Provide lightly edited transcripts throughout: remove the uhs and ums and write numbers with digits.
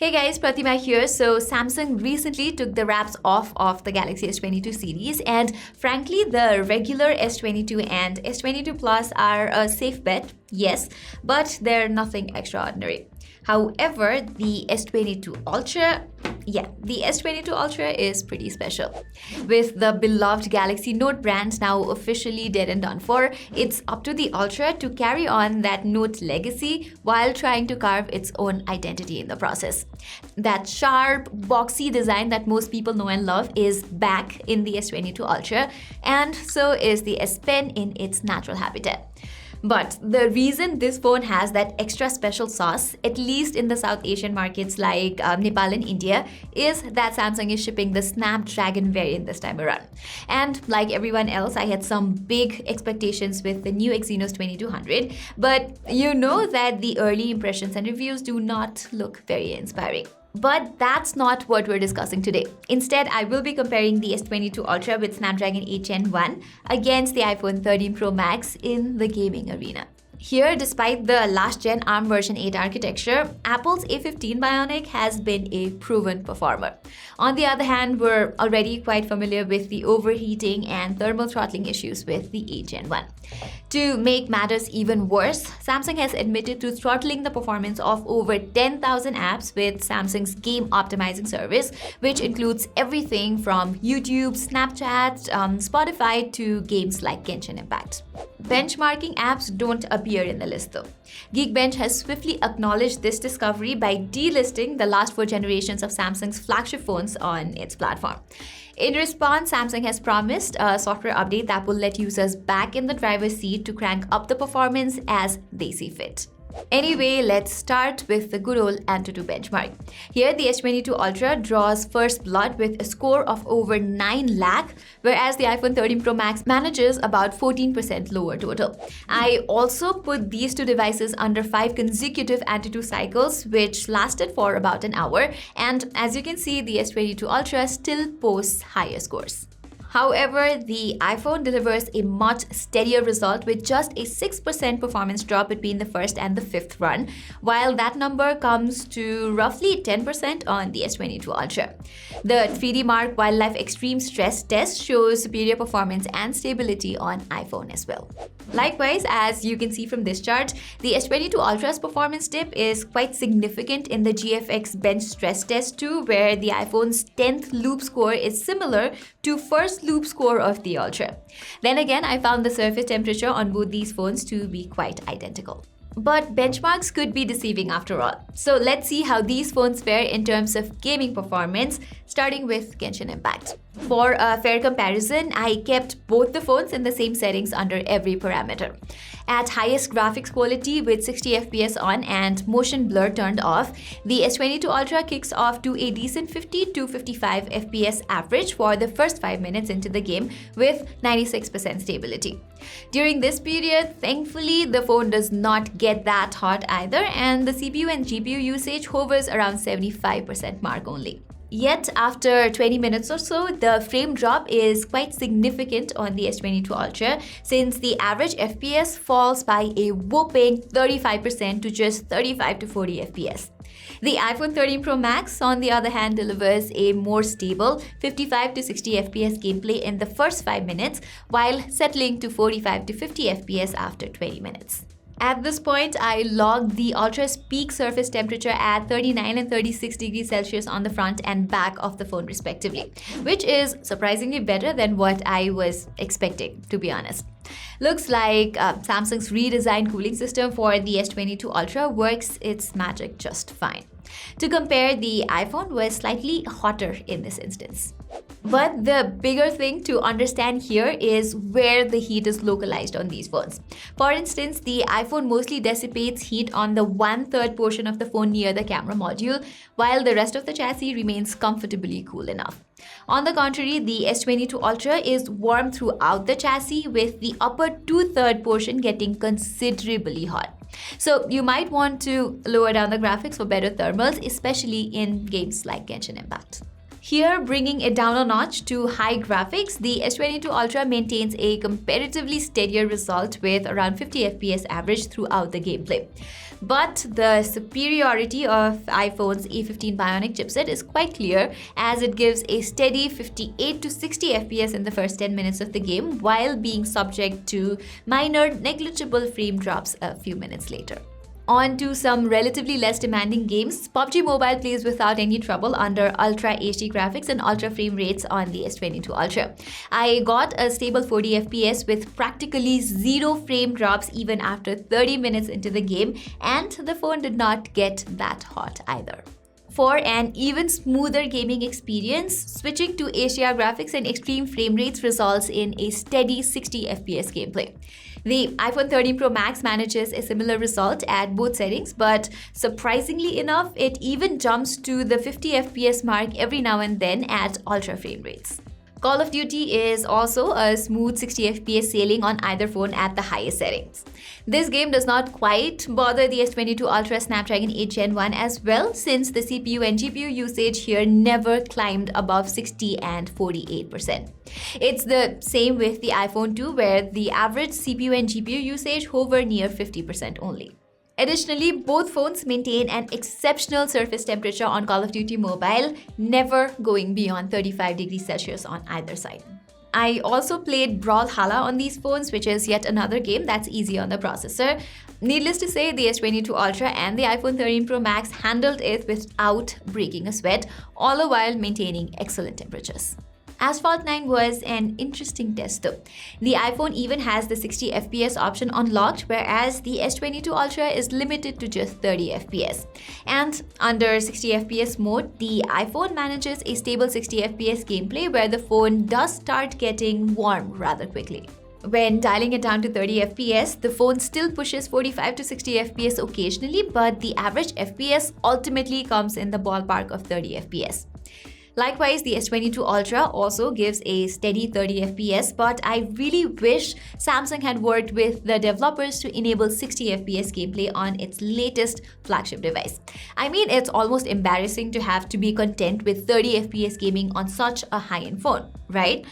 Hey guys, Pratima here. So Samsung recently took the wraps off of the Galaxy S22 series, and frankly, the regular S22 and S22 Plus are a safe bet, yes, but they're nothing extraordinary. However, the S22 Ultra, the S22 Ultra is pretty special. With the beloved Galaxy Note brand now officially dead and done for, it's up to the Ultra to carry on that Note legacy while trying to carve its own identity in the process. That sharp, boxy design that most people know and love is back in the S22 Ultra, and so is the S Pen in its natural habitat. But the reason this phone has that extra special sauce, at least in the South Asian markets like Nepal and India, is that Samsung is shipping the Snapdragon variant this time around. And like everyone else, I had some big expectations with the new Exynos 2200, but you know that the early impressions and reviews do not look very inspiring. But that's not what we're discussing today. Instead, I will be comparing the S22 Ultra with Snapdragon 8 Gen 1 against the iPhone 13 Pro Max in the gaming arena. Here, despite the last-gen ARM version 8 architecture, Apple's A15 Bionic has been a proven performer. On the other hand, we're already quite familiar with the overheating and thermal throttling issues with the 8 Gen 1. To make matters even worse, Samsung has admitted to throttling the performance of over 10,000 apps with Samsung's game optimizing service, which includes everything from YouTube, Snapchat, Spotify to games like Genshin Impact. Benchmarking apps don't appear in the list though. Geekbench has swiftly acknowledged this discovery by delisting the last 4 generations of Samsung's flagship phones on its platform. In response, Samsung has promised a software update that will let users back in the driver's seat to crank up the performance as they see fit. Anyway, let's start with the good old Antutu benchmark. Here, the S22 Ultra draws first blood with a score of over 9 lakh, whereas the iPhone 13 Pro Max manages about 14% lower total. I also put these two devices under 5 consecutive Antutu cycles, which lasted for about an hour, and as you can see, the S22 Ultra still posts higher scores. However, the iPhone delivers a much steadier result with just a 6% performance drop between the first and the fifth run, while that number comes to roughly 10% on the S22 Ultra. The 3D Mark Wildlife Extreme Stress Test shows superior performance and stability on iPhone as well. Likewise, as you can see from this chart, the S22 Ultra's performance dip is quite significant in the GFX Bench Stress Test too, where the iPhone's 10th loop score is similar to first loop score of the Ultra. Then again, I found the surface temperature on both these phones to be quite identical. But benchmarks could be deceiving after all. So let's see how these phones fare in terms of gaming performance, starting with Genshin Impact. For a fair comparison, I kept both the phones in the same settings under every parameter. At highest graphics quality with 60 FPS on and motion blur turned off, the S22 Ultra kicks off to a decent 50 to 55 FPS average for the first 5 minutes into the game with 96% stability. During this period, thankfully, the phone does not get that hot either, and the CPU and GPU usage hovers around 75% mark only. Yet, after 20 minutes or so, the frame drop is quite significant on the S22 Ultra, since the average FPS falls by a whopping 35% to just 35 to 40 FPS. The iPhone 13 Pro Max, on the other hand, delivers a more stable 55 to 60 FPS gameplay in the first 5 minutes, while settling to 45 to 50 FPS after 20 minutes. At this point, I logged the Ultra's peak surface temperature at 39 and 36 degrees Celsius on the front and back of the phone respectively, which is surprisingly better than what I was expecting, to be honest. Looks like Samsung's redesigned cooling system for the S22 Ultra works its magic just fine. To compare, the iPhone was slightly hotter in this instance. But the bigger thing to understand here is where the heat is localized on these phones. For instance, the iPhone mostly dissipates heat on the 1/3 portion of the phone near the camera module, while the rest of the chassis remains comfortably cool enough. On the contrary, the S22 Ultra is warm throughout the chassis, with the upper 2/3 portion getting considerably hot. So you might want to lower down the graphics for better thermals, especially in games like Genshin Impact. Here, bringing it down a notch to high graphics, the S22 Ultra maintains a comparatively steadier result with around 50 FPS average throughout the gameplay. But the superiority of iPhone's A15 Bionic chipset is quite clear, as it gives a steady 58 to 60 FPS in the first 10 minutes of the game, while being subject to minor negligible frame drops a few minutes later. On to some relatively less demanding games. PUBG Mobile plays without any trouble under Ultra HD graphics and ultra frame rates on the S22 Ultra. I got a stable 40 FPS with practically zero frame drops even after 30 minutes into the game, and the phone did not get that hot either. For an even smoother gaming experience, switching to HDR graphics and extreme frame rates results in a steady 60 FPS gameplay. The iPhone 13 Pro Max manages a similar result at both settings, but surprisingly enough, it even jumps to the 50 FPS mark every now and then at ultra frame rates. Call of Duty is also a smooth 60 FPS sailing on either phone at the highest settings. This game does not quite bother the S22 Ultra Snapdragon 8 Gen 1 as well, since the CPU and GPU usage here never climbed above 60 and 48%. It's the same with the iPhone 2, where the average CPU and GPU usage hover near 50% only. Additionally, both phones maintain an exceptional surface temperature on Call of Duty Mobile, never going beyond 35 degrees Celsius on either side. I also played Brawlhalla on these phones, which is yet another game that's easy on the processor. Needless to say, the S22 Ultra and the iPhone 13 Pro Max handled it without breaking a sweat, all the while maintaining excellent temperatures. Asphalt 9 was an interesting test though. The iPhone even has the 60 FPS option unlocked, whereas the S22 Ultra is limited to just 30 FPS. And under 60 FPS mode, the iPhone manages a stable 60 FPS gameplay where the phone does start getting warm rather quickly. When dialing it down to 30 FPS, the phone still pushes 45 to 60 FPS occasionally, but the average FPS ultimately comes in the ballpark of 30 FPS. Likewise, the S22 Ultra also gives a steady 30 FPS, but I really wish Samsung had worked with the developers to enable 60 FPS gameplay on its latest flagship device. I mean, it's almost embarrassing to have to be content with 30 FPS gaming on such a high-end phone, right?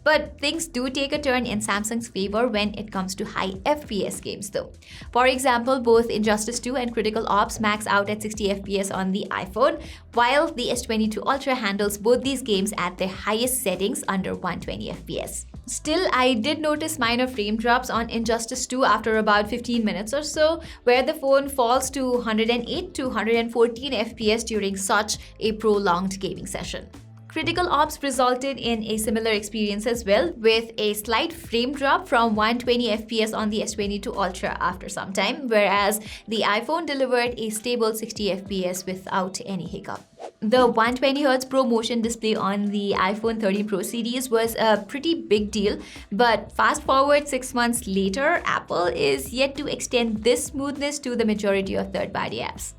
But things do take a turn in Samsung's favor when it comes to high FPS games though. For example, both Injustice 2 and Critical Ops max out at 60 FPS on the iPhone, while the S22 Ultra handles both these games at their highest settings under 120 FPS. Still, I did notice minor frame drops on Injustice 2 after about 15 minutes or so, where the phone falls to 108 to 114 FPS during such a prolonged gaming session. Critical Ops resulted in a similar experience as well, with a slight frame drop from 120 FPS on the S22 Ultra after some time, whereas the iPhone delivered a stable 60 FPS without any hiccup. The 120Hz Pro Motion display on the iPhone 13 Pro series was a pretty big deal, but fast forward 6 months later, Apple is yet to extend this smoothness to the majority of third-party apps.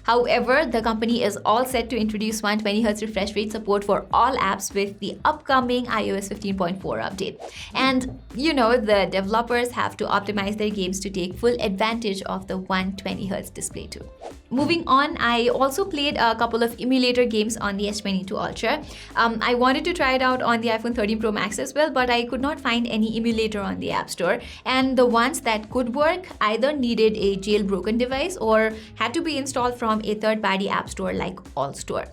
However, the company is all set to introduce 120Hz refresh rate support for all apps with the upcoming iOS 15.4 update. And you know, the developers have to optimize their games to take full advantage of the 120Hz display too. Moving on, I also played a couple of emulator games on the S22 Ultra. I wanted to try it out on the iPhone 13 Pro Max as well, but I could not find any emulator on the App Store. And the ones that could work either needed a jailbroken device or had to be installed from a third-party app store like AllStore.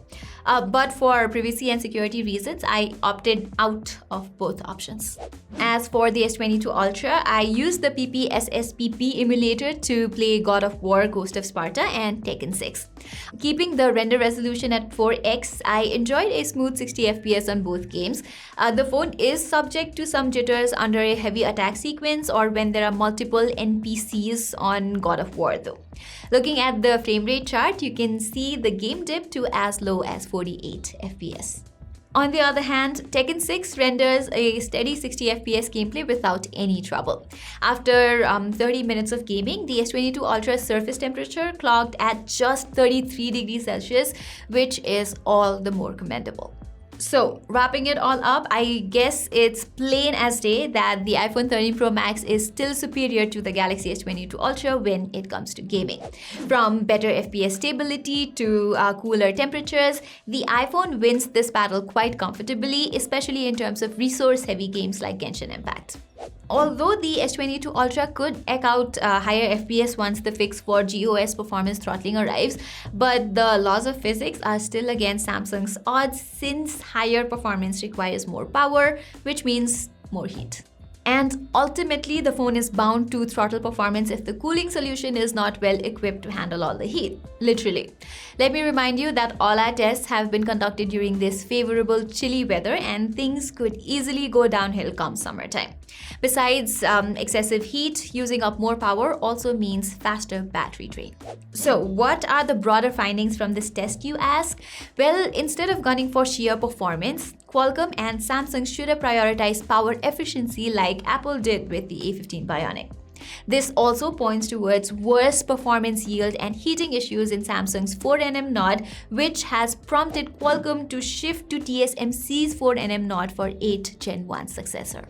But for privacy and security reasons, I opted out of both options. As for the S22 Ultra, I used the PPSSPP emulator to play God of War, Ghost of Sparta, and Tekken 6. Keeping the render resolution at 4x, I enjoyed a smooth 60 FPS on both games. The phone is subject to some jitters under a heavy attack sequence or when there are multiple NPCs on God of War though. Looking at the frame rate chart, you can see the game dip to as low as 48 FPS. On the other hand, Tekken 6 renders a steady 60 FPS gameplay without any trouble. After 30 minutes of gaming, the S22 Ultra's surface temperature clocked at just 33 degrees Celsius, which is all the more commendable. So, wrapping it all up, I guess it's plain as day that the iPhone 13 Pro Max is still superior to the Galaxy S22 Ultra when it comes to gaming. From better FPS stability to cooler temperatures, the iPhone wins this battle quite comfortably, especially in terms of resource-heavy games like Genshin Impact. Although the S22 Ultra could eke out higher FPS once the fix for GOS performance throttling arrives, but the laws of physics are still against Samsung's odds since higher performance requires more power, which means more heat. And ultimately, the phone is bound to throttle performance if the cooling solution is not well equipped to handle all the heat. Literally. Let me remind you that all our tests have been conducted during this favorable chilly weather, and things could easily go downhill come summertime. Besides excessive heat, using up more power also means faster battery drain. So, what are the broader findings from this test, you ask? Well, instead of gunning for sheer performance, Qualcomm and Samsung should have prioritized power efficiency like Apple did with the A15 Bionic. This also points towards worse performance yield and heating issues in Samsung's 4nm Nord, which has prompted Qualcomm to shift to TSMC's 4nm Nord for 8 Gen 1 successor.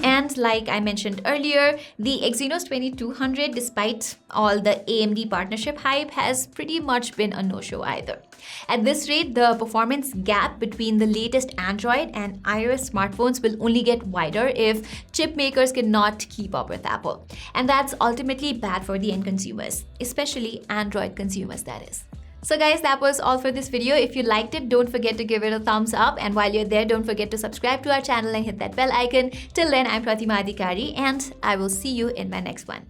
And like I mentioned earlier, the Exynos 2200, despite all the AMD partnership hype, has pretty much been a no-show either. At this rate, the performance gap between the latest Android and iOS smartphones will only get wider if chip makers cannot keep up with Apple. And that's ultimately bad for the end consumers, especially Android consumers, that is. So guys, that was all for this video. If you liked it, don't forget to give it a thumbs up. And while you're there, don't forget to subscribe to our channel and hit that bell icon. Till then, I'm Pratima, and I will see you in my next one.